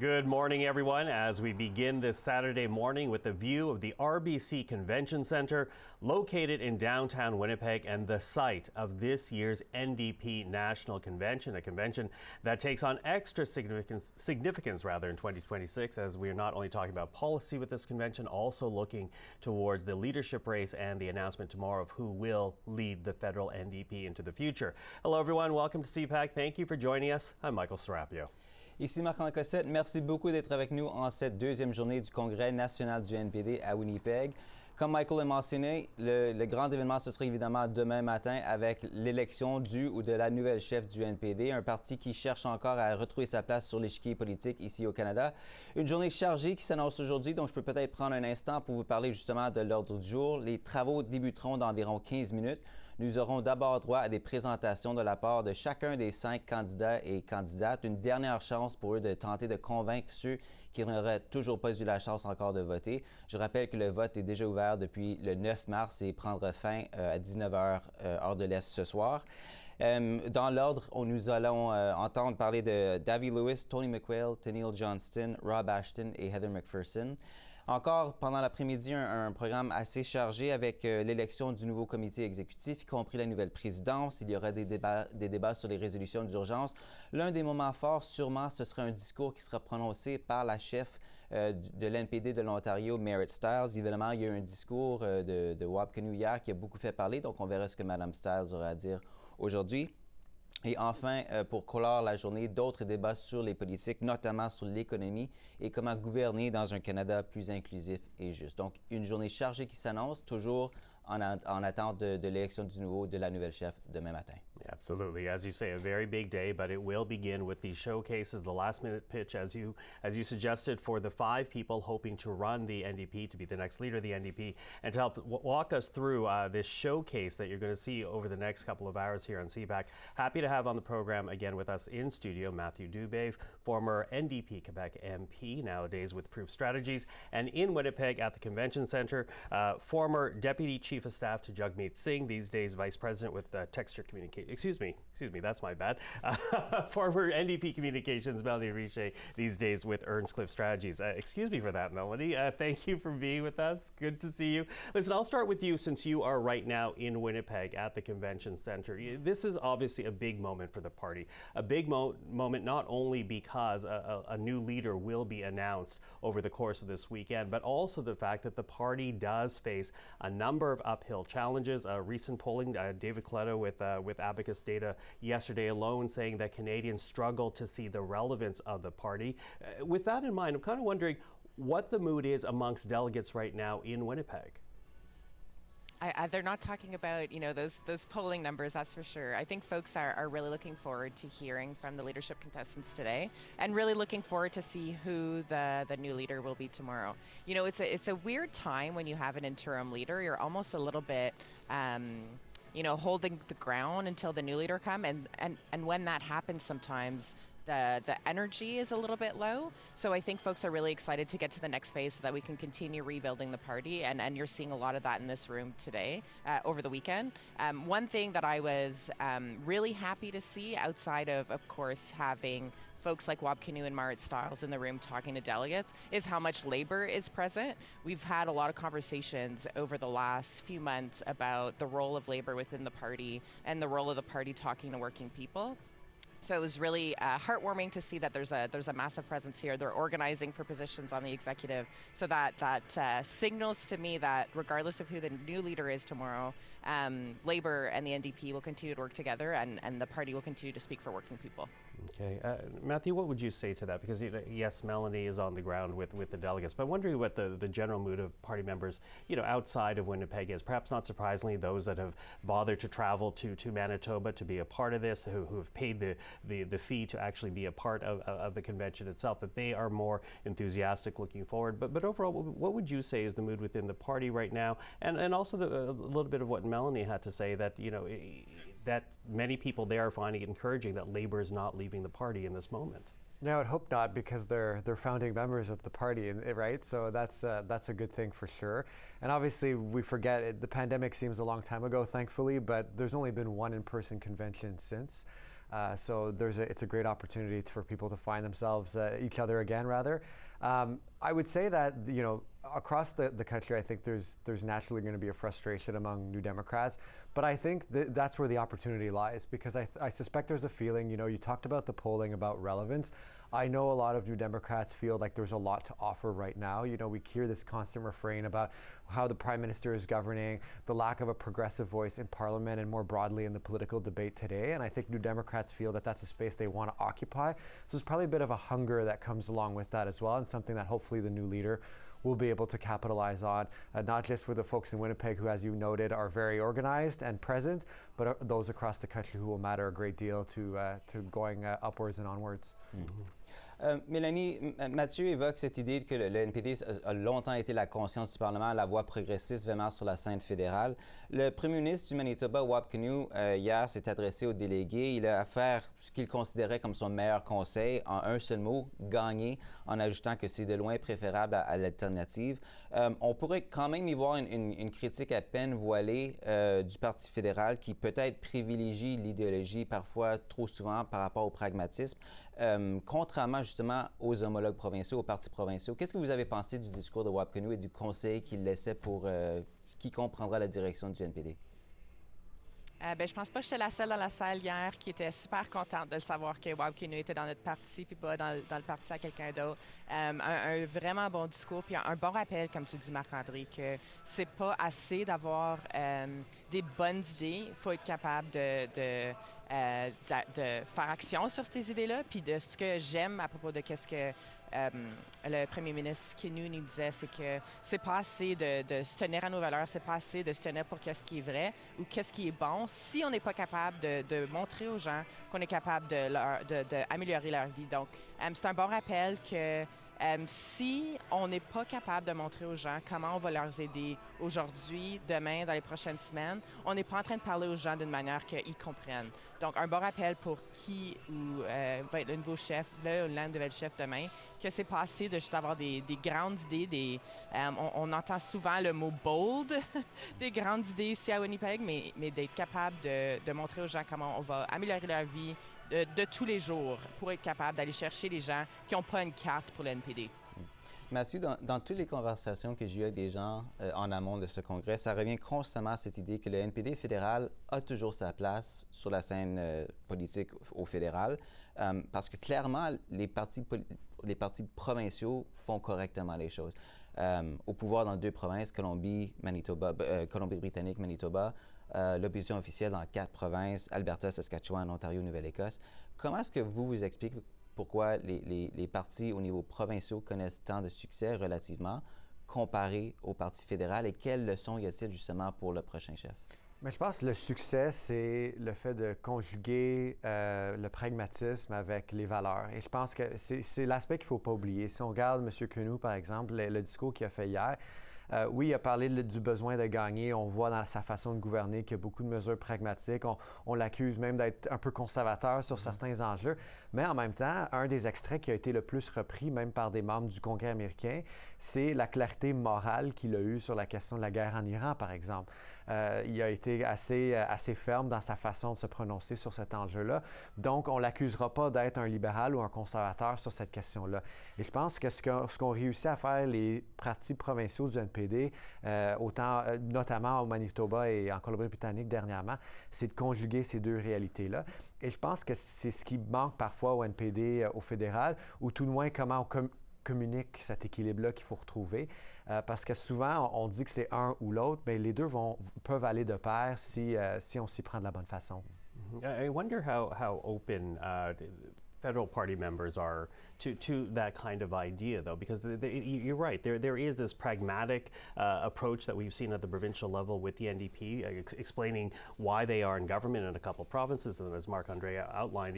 Good morning, everyone, as we begin this Saturday morning with a view of the RBC Convention Centre located in downtown Winnipeg and the site of this year's NDP National Convention, a convention that takes on extra significance in 2026, as we are not only talking about policy with this convention, also looking towards the leadership race and the announcement tomorrow of who will lead the federal NDP into the future. Hello, everyone. Welcome to CPAC. Thank you for joining us. I'm Michael Serapio. Ici Marc-André Cossette, merci beaucoup d'être avec nous en cette deuxième journée du Congrès national du NPD à Winnipeg. Comme Michael l'a mentionné, le grand événement, ce sera évidemment demain matin avec l'élection du ou de la nouvelle chef du NPD, un parti qui cherche encore à retrouver sa place sur l'échiquier politique ici au Canada. Une journée chargée qui s'annonce aujourd'hui, donc je peux peut-être prendre un instant pour vous parler justement de l'ordre du jour. Les travaux débuteront d'environ 15 minutes. Nous aurons d'abord droit à des présentations de la part de chacun des 5 candidats et candidates. Une dernière chance pour eux de tenter de convaincre ceux qui n'auraient toujours pas eu la chance encore de voter. Je rappelle que le vote est déjà ouvert depuis le 9 mars et prendra fin à 19h heure de l'Est ce soir. Dans l'ordre, nous allons entendre parler de Davy Lewis, Tony McQuail, Tenniel Johnston, Rob Ashton et Heather McPherson. Encore pendant l'après-midi, un programme assez chargé avec l'élection du nouveau comité exécutif, y compris la nouvelle présidence. Il y aura des débats sur les résolutions d'urgence. L'un des moments forts, sûrement, ce sera un discours qui sera prononcé par la chef de l'NPD de l'Ontario, Merritt Stiles. Évidemment, il y a eu un discours de Wabkanu hier qui a beaucoup fait parler, donc on verra ce que Mme Stiles aura à dire aujourd'hui. Et enfin, pour clore la journée, d'autres débats sur les politiques, notamment sur l'économie et comment gouverner dans un Canada plus inclusif et juste. Donc, une journée chargée qui s'annonce, toujours en attente de l'élection de la nouvelle chef demain matin. Absolutely. As you say, a very big day, but it will begin with the showcases, the last-minute pitch, as you suggested, for the 5 people hoping to run the NDP, to be the next leader of the NDP, and to help walk us through this showcase that you're going to see over the next couple of hours here on CPAC. Happy to have on the program again with us in studio Matthew Dubé, former NDP Quebec MP, nowadays with Proof Strategies, and in Winnipeg at the Convention Centre, former Deputy Chief of Staff to Jagmeet Singh, these days Vice President with Texture Communication. Excuse me, that's my bad. Former NDP Communications, Melanie Richer, these days with Earnscliffe Strategies. Excuse me for that, Melanie. Thank you for being with us. Good to see you. Listen, I'll start with you since you are right now in Winnipeg at the Convention Centre. This is obviously a big moment for the party. A big moment not only because a new leader will be announced over the course of this weekend, but also the fact that the party does face a number of uphill challenges. Recent polling, David Coletto with Abacus data yesterday alone saying that Canadians struggle to see the relevance of the party. With that in mind, I'm kind of wondering what the mood is amongst delegates right now in Winnipeg. They're not talking about, those polling numbers, that's for sure. I think folks are really looking forward to hearing from the leadership contestants today and really looking forward to see who the new leader will be tomorrow. It's a weird time when you have an interim leader. You're almost a little bit holding the ground until the new leader come. And when that happens sometimes, the energy is a little bit low. So I think folks are really excited to get to the next phase so that we can continue rebuilding the party. And you're seeing a lot of that in this room today, over the weekend. One thing that I was really happy to see outside of course, having folks like Wabkanu and Merritt Stiles in the room talking to delegates is how much labor is present. We've had a lot of conversations over the last few months about the role of labor within the party and the role of the party talking to working people. So it was really heartwarming to see that there's a massive presence here. They're organizing for positions on the executive, so that signals to me that regardless of who the new leader is tomorrow, Labour and the NDP will continue to work together, and the party will continue to speak for working people. Okay, Matthew, what would you say to that? Because yes, Melanie is on the ground with the delegates, but I'm wondering what the general mood of party members, outside of Winnipeg is. Perhaps not surprisingly, those that have bothered to travel to Manitoba to be a part of this, who have paid the fee to actually be a part of the convention itself, that they are more enthusiastic looking forward. But overall, what would you say is the mood within the party right now? And also a little bit of what Melanie had to say, that that many people there are finding it encouraging that Labour is not leaving the party in this moment. No, I would hope not, because they're founding members of the party, right? So that's a good thing for sure. And obviously, we forget the pandemic seems a long time ago, thankfully, but there's only been one in-person convention since. So it's a great opportunity for people to find themselves, each other again, rather. I would say that, across the country, I think there's naturally going to be a frustration among New Democrats, but I think that's where the opportunity lies, because I suspect there's a feeling, you talked about the polling about relevance. I know a lot of New Democrats feel like there's a lot to offer right now. We hear this constant refrain about how the Prime Minister is governing, the lack of a progressive voice in Parliament and more broadly in the political debate today, and I think New Democrats feel that that's a space they want to occupy. So there's probably a bit of a hunger that comes along with that as well, and something that hopefully the new leader will be able to capitalize on, not just for the folks in Winnipeg who, as you noted, are very organized and present, but those across the country who will matter a great deal to going upwards and onwards. Mm-hmm. Mélanie, Mathieu évoque cette idée que le NPD a longtemps été la conscience du Parlement, la voix progressiste vraiment sur la scène fédérale. Le premier ministre du Manitoba, Wab Kinew, hier s'est adressé aux délégués. Il a affaire ce qu'il considérait comme son meilleur conseil, en un seul mot, gagner, en ajoutant que c'est de loin préférable à l'alternative. On pourrait quand même y voir une critique à peine voilée du Parti fédéral qui peut-être privilégie l'idéologie parfois trop souvent par rapport au pragmatisme, contrairement justement aux homologues provinciaux, aux partis provinciaux. Qu'est-ce que vous avez pensé du discours de Wab Kinew et du conseil qu'il laissait pour quiconque prendra la direction du NPD? Je pense pas que j'étais la seule dans la salle hier qui était super contente de le savoir que Wab Kinew était dans notre parti puis pas dans le parti à quelqu'un d'autre. Un vraiment bon discours puis un bon rappel, comme tu dis, Marc-André, que c'est pas assez d'avoir des bonnes idées. Il faut être capable de faire action sur ces idées-là. Puis de ce que j'aime à propos de qu'est-ce que le premier ministre Kinew nous disait, c'est que c'est pas assez de se tenir à nos valeurs, c'est pas assez de se tenir pour qu'est-ce qui est vrai ou qu'est-ce qui est bon si on n'est pas capable de montrer aux gens qu'on est capable d'améliorer leur vie. Donc, c'est un bon rappel que si on n'est pas capable de montrer aux gens comment on va leur aider aujourd'hui, demain, dans les prochaines semaines, on n'est pas en train de parler aux gens d'une manière qu'ils comprennent. Donc, un bon rappel pour qui va être le nouveau chef, la nouvelle chef demain, que c'est pas assez de juste avoir des grandes idées. On entend souvent le mot « bold », des grandes idées ici à Winnipeg, mais d'être capable de montrer aux gens comment on va améliorer leur vie, de tous les jours pour être capable d'aller chercher les gens qui n'ont pas une carte pour le NPD. Mathieu, dans toutes les conversations que j'ai eues avec des gens en amont de ce congrès, ça revient constamment à cette idée que le NPD fédéral a toujours sa place sur la scène politique au fédéral, parce que clairement, les partis provinciaux font correctement les choses. Au pouvoir dans 2 provinces, Colombie-Britannique, Manitoba, l'opposition officielle dans 4 provinces, Alberta, Saskatchewan, Ontario, Nouvelle-Écosse. Comment est-ce que vous expliquez pourquoi les partis au niveau provincial connaissent tant de succès relativement comparé au Parti fédéral et quelles leçons y a-t-il justement pour le prochain chef? Mais je pense que le succès, c'est le fait de conjuguer le pragmatisme avec les valeurs. Et je pense que c'est l'aspect qu'il ne faut pas oublier. Si on regarde M. Kinew, par exemple, le discours qu'il a fait hier, oui, il a parlé du besoin de gagner. On voit dans sa façon de gouverner qu'il y a beaucoup de mesures pragmatiques. On l'accuse même d'être un peu conservateur sur certains enjeux. Mais en même temps, un des extraits qui a été le plus repris, même par des membres du Congrès américain, c'est la clarté morale qu'il a eue sur la question de la guerre en Iran, par exemple. Il a été assez ferme dans sa façon de se prononcer sur cet enjeu-là. Donc, on ne l'accusera pas d'être un libéral ou un conservateur sur cette question-là. Et je pense que ce qu'ont réussi à faire les partis provinciaux du NPD, notamment au Manitoba et en Colombie-Britannique dernièrement, c'est de conjuguer ces deux réalités-là. Et je pense que c'est ce qui manque parfois au NPD, au fédéral, ou tout de moins comment on communique cet équilibre-là qu'il faut retrouver. Parce que souvent, on dit que c'est un ou l'autre, mais les deux peuvent aller de pair si on s'y prend de la bonne façon. I wonder how open federal party members are to that kind of idea, though, because you're right. There is this pragmatic approach that we've seen at the provincial level with the NDP, explaining why they are in government in a couple of provinces, and as Marc-André outlined,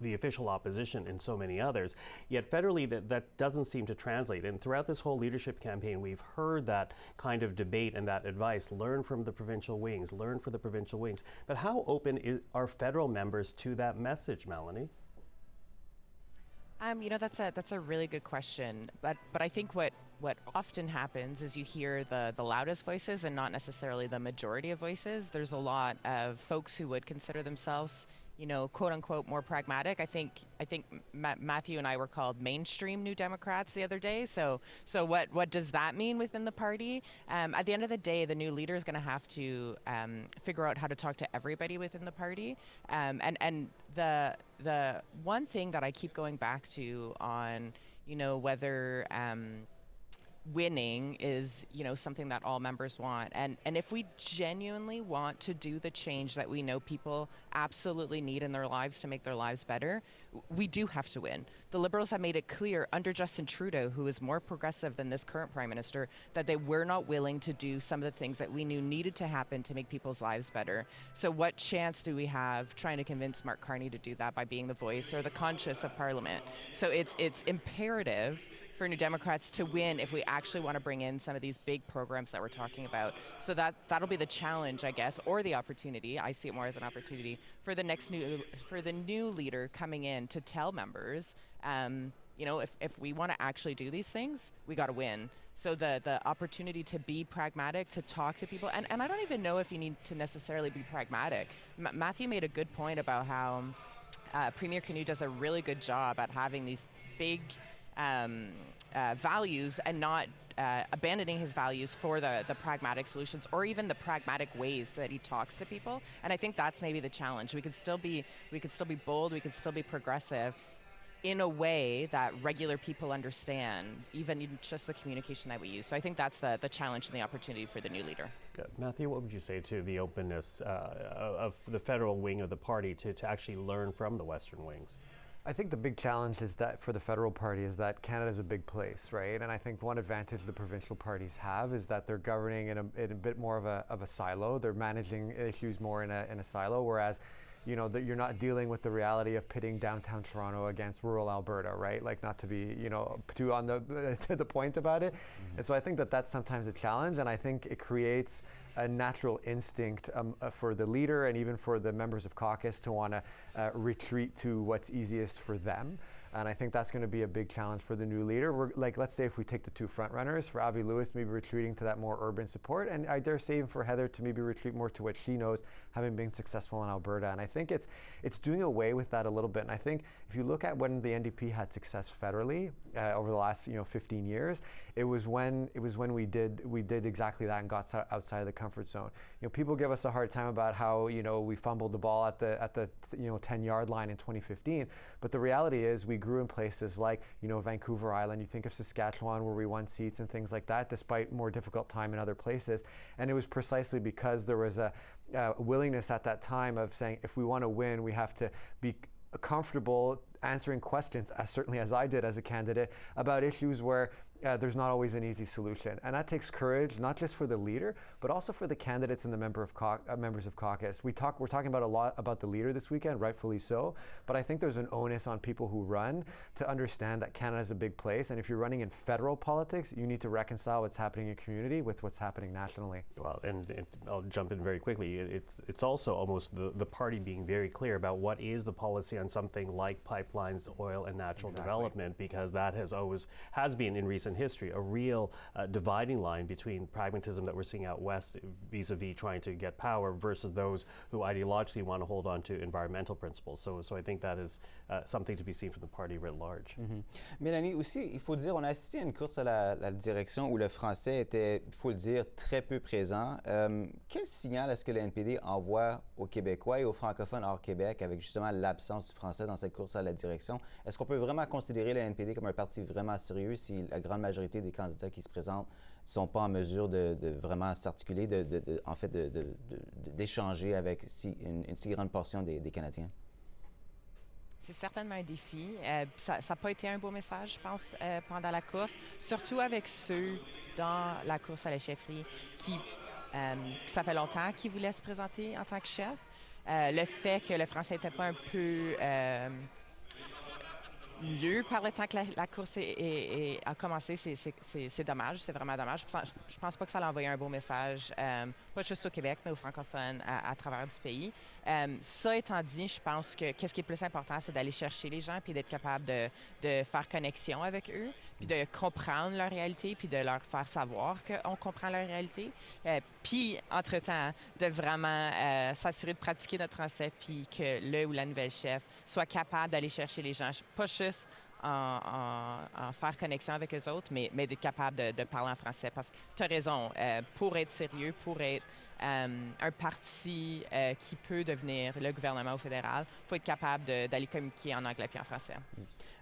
the official opposition in so many others. Yet federally, that doesn't seem to translate. And throughout this whole leadership campaign, we've heard that kind of debate and that advice: learn from the provincial wings, learn for the provincial wings. But how open are federal members to that message, Melanie? That's a really good question. But I think what often happens is you hear the loudest voices and not necessarily the majority of voices. There's a lot of folks who would consider themselves, quote unquote, more pragmatic. I think Matthew and I were called mainstream New Democrats the other day. So what does that mean within the party? At the end of the day, the new leader is going to have to figure out how to talk to everybody within the party. And the one thing that I keep going back to on, whether winning is something that all members want, and if we genuinely want to do the change that we know people absolutely need in their lives to make their lives better, we do have to win. The Liberals have made it clear under Justin Trudeau, who is more progressive than this current Prime Minister, that they were not willing to do some of the things that we knew needed to happen to make people's lives better. So what chance do we have trying to convince Mark Carney to do that by being the voice or the conscience of Parliament? So it's imperative for New Democrats to win if we actually want to bring in some of these big programs that we're talking about. So that'll be the challenge, I guess, or the opportunity. I see it more as an opportunity for the new leader coming in to tell members, if we want to actually do these things, we got to win. So the opportunity to be pragmatic, to talk to people, and I don't even know if you need to necessarily be pragmatic. Matthew made a good point about how Premier Canoe does a really good job at having these big values and not abandoning his values for the pragmatic solutions or even the pragmatic ways that he talks to people. And I think that's maybe the challenge. We could still be bold, we could still be progressive in a way that regular people understand, even in just the communication that we use. So I think that's the challenge and the opportunity for the new leader. Matthew, what would you say to the openness of the federal wing of the party to actually learn from the Western wings? I think the big challenge is that for the federal party is that Canada's a big place, right? And I think one advantage the provincial parties have is that they're governing in a bit more of a silo. They're managing issues more in a silo, whereas that you're not dealing with the reality of pitting downtown Toronto against rural Alberta, right? Like, not to be, too on to the point about it. Mm-hmm. And so I think that's sometimes a challenge, and I think it creates a natural instinct for the leader and even for the members of caucus to want to retreat to what's easiest for them. And I think that's going to be a big challenge for the new leader. Let's say if we take the two front runners, for Avi Lewis, maybe retreating to that more urban support, and I dare say even for Heather to maybe retreat more to what she knows, having been successful in Alberta. And I think it's doing away with that a little bit. And I think if you look at when the NDP had success federally over the last 15 years, it was when we did exactly that and got outside of the comfort zone. People give us a hard time about how we fumbled the ball at the 10-yard line in 2015, but the reality is we grew in places like Vancouver Island. You think of Saskatchewan, where we won seats and things like that, despite more difficult time in other places. And it was precisely because there was a willingness at that time of saying, if we want to win, we have to be comfortable answering questions, certainly as I did as a candidate, about issues where there's not always an easy solution. And that takes courage, not just for the leader, but also for the candidates and the members of caucus. We're talking about a lot about the leader this weekend, rightfully so, but I think there's an onus on people who run to understand that Canada is a big place, and if you're running in federal politics, you need to reconcile what's happening in community with what's happening nationally. Well, and I'll jump in very quickly. It's also almost the party being very clear about what is the policy on something like pipelines, oil, and natural development, because that has been in recent history a real dividing line between pragmatism that we're seeing out west vis-a-vis trying to get power versus those who ideologically want to hold on to environmental principles. So I think that is something to be seen from the party writ large. Mm-hmm. Mélanie, aussi, il faut dire, on a assisté à une course à la direction où le français était, il faut le dire, très peu présent. Quel signal est-ce que le NPD envoie aux Québécois et aux francophones hors Québec avec justement l'absence du français dans cette course à la direction? Est-ce qu'on peut vraiment considérer le NPD comme un parti vraiment sérieux si la grande majorité des candidats qui se présentent ne sont pas en mesure de vraiment s'articuler, d'échanger avec une si grande portion des Canadiens? C'est certainement un défi. Ça n'a pas été un beau message, je pense, pendant la course, surtout avec ceux dans la course à la chefferie qui ça fait longtemps qu'ils voulaient se présenter en tant que chef. Le fait que le français n'était pas un peu mieux par le temps que la course a commencé, c'est dommage, c'est vraiment dommage. Je pense pas que ça a envoyé un beau message, pas pas juste au Québec, mais aux francophones à travers du pays. Ça étant dit, je pense que qu'est-ce qui est plus important, c'est d'aller chercher les gens puis d'être capable de faire connexion avec eux, puis de comprendre leur réalité, puis de leur faire savoir qu'on comprend leur réalité. Puis, entre-temps, de vraiment s'assurer de pratiquer notre français, puis que le ou la nouvelle chef soit capable d'aller chercher les gens, pas juste en faire connexion avec eux autres, mais d'être capable de parler en français. Parce que tu as raison, pour être sérieux, pour être un parti qui peut devenir le gouvernement au fédéral, il faut être capable d'aller communiquer en anglais puis en français.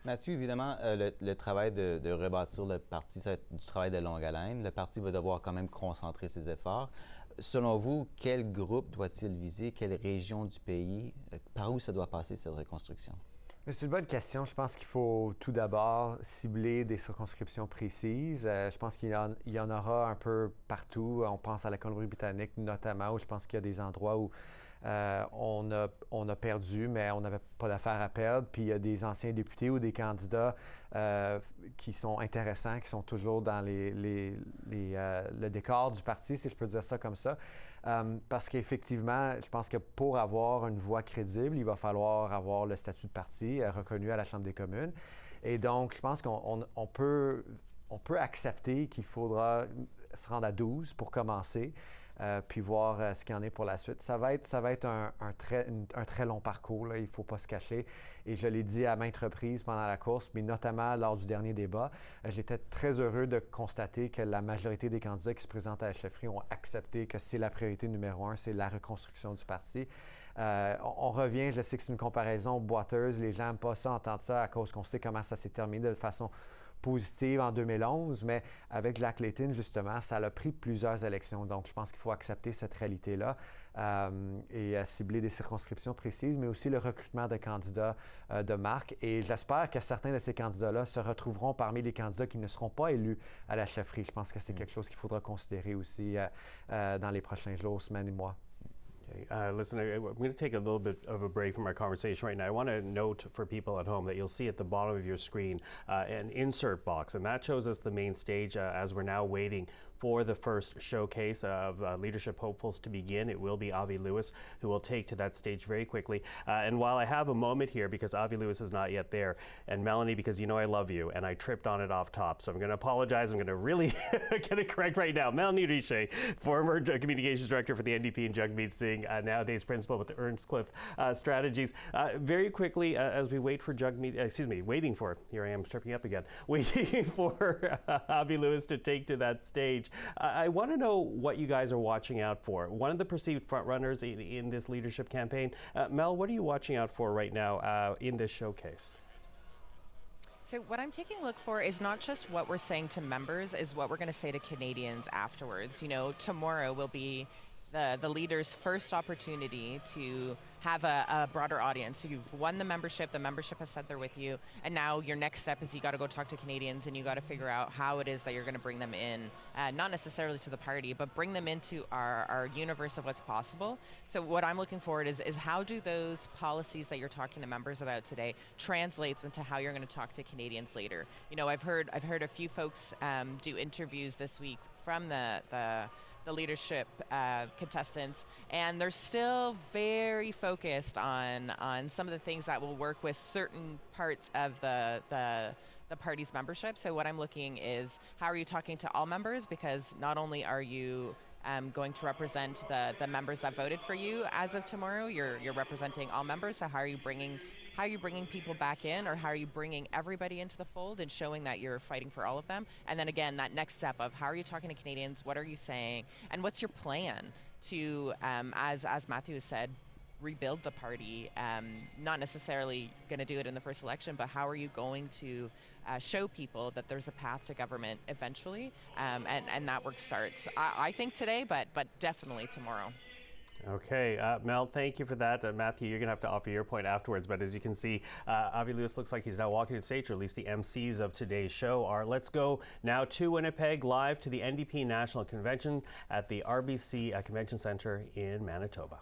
Mathieu, évidemment, le travail de rebâtir le parti, ça va être du travail de longue haleine. Le parti va devoir quand même concentrer ses efforts. Selon vous, quel groupe doit-il viser? Quelle région du pays? Par où ça doit passer, cette reconstruction? C'est une bonne question. Je pense qu'il faut tout d'abord cibler des circonscriptions précises. Je pense qu'il y en aura un peu partout. On pense à la Colombie-Britannique notamment, où je pense qu'il y a des endroits où on a perdu, mais on n'avait pas d'affaires à perdre. Puis il y a des anciens députés ou des candidats qui sont intéressants, qui sont toujours dans le décor du parti, si je peux dire ça comme ça. Parce qu'effectivement, je pense que pour avoir une voix crédible, il va falloir avoir le statut de parti reconnu à la Chambre des communes. Et donc, je pense qu'on peut accepter qu'il faudra se rendre à 12 pour commencer. Puis voir ce qu'il y en est pour la suite. Ça va être un très long parcours, là, il ne faut pas se cacher. Et je l'ai dit à maintes reprises pendant la course, mais notamment lors du dernier débat, j'étais très heureux de constater que la majorité des candidats qui se présentent à la chefferie ont accepté que c'est la priorité numéro 1, c'est la reconstruction du parti. On revient, je sais que c'est une comparaison boiteuse, les gens n'aiment pas ça, entendre ça à cause qu'on sait comment ça s'est terminé de façon positive en 2011, mais avec Jack Layton, justement, ça a pris plusieurs élections. Donc, je pense qu'il faut accepter cette réalité-là et cibler des circonscriptions précises, mais aussi le recrutement de candidats de marque. Et j'espère que certains de ces candidats-là se retrouveront parmi les candidats qui ne seront pas élus à la chefferie. Je pense que c'est quelque chose qu'il faudra considérer aussi dans les prochains jours, semaines et mois. Listen, I'm going to take a little bit of a break from our conversation right now. I want to note for people at home that you'll see at the bottom of your screen an insert box, and that shows us the main stage as we're now waiting for the first showcase of leadership hopefuls to begin. It will be Avi Lewis who will take to that stage very quickly. And while I have a moment here, because Avi Lewis is not yet there, and Melanie, because you know I love you, and I tripped on it off top, so I'm going to apologize. I'm going to really get it correct right now. Melanie Richer, former communications director for the NDP and Jagmeet Singh, nowadays principal with the Earnscliffe Strategies. Very quickly, as we wait for waiting for, here I am tripping up again, waiting for Avi Lewis to take to that stage. I want to know what you guys are watching out for. One of the perceived frontrunners in this leadership campaign. Mel, what are you watching out for right now in this showcase? So what I'm taking a look for is not just what we're saying to members, is what we're going to say to Canadians afterwards. You know, tomorrow will be the leader's first opportunity to have a broader audience. So you've won the membership has said they're with you, and now your next step is you got to go talk to Canadians and you got to figure out how it is that you're going to bring them in, not necessarily to the party, but bring them into our universe of what's possible. So what I'm looking forward is how do those policies that you're talking to members about today translates into how you're going to talk to Canadians later. You know, I've heard a few folks do interviews this week from the leadership contestants, and they're still very focused on some of the things that will work with certain parts of the party's membership. So what I'm looking is how are you talking to all members, because not only are you going to represent the members that voted for you as of tomorrow, you're representing all members. So how are you bringing people back in, or how are you bringing everybody into the fold and showing that you're fighting for all of them? And then again, that next step of how are you talking to Canadians, what are you saying, and what's your plan to, as Matthew has said, rebuild the party? Not necessarily going to do it in the first election, but how are you going to show people that there's a path to government eventually, and that work starts, I think, today, but definitely tomorrow. Okay, Mel, thank you for that. Matthew, you're going to have to offer your point afterwards, but as you can see, Avi Lewis looks like he's now walking to the stage, or at least the MCs of today's show are. Let's go now to Winnipeg, live to the NDP National Convention at the RBC Convention Centre in Manitoba.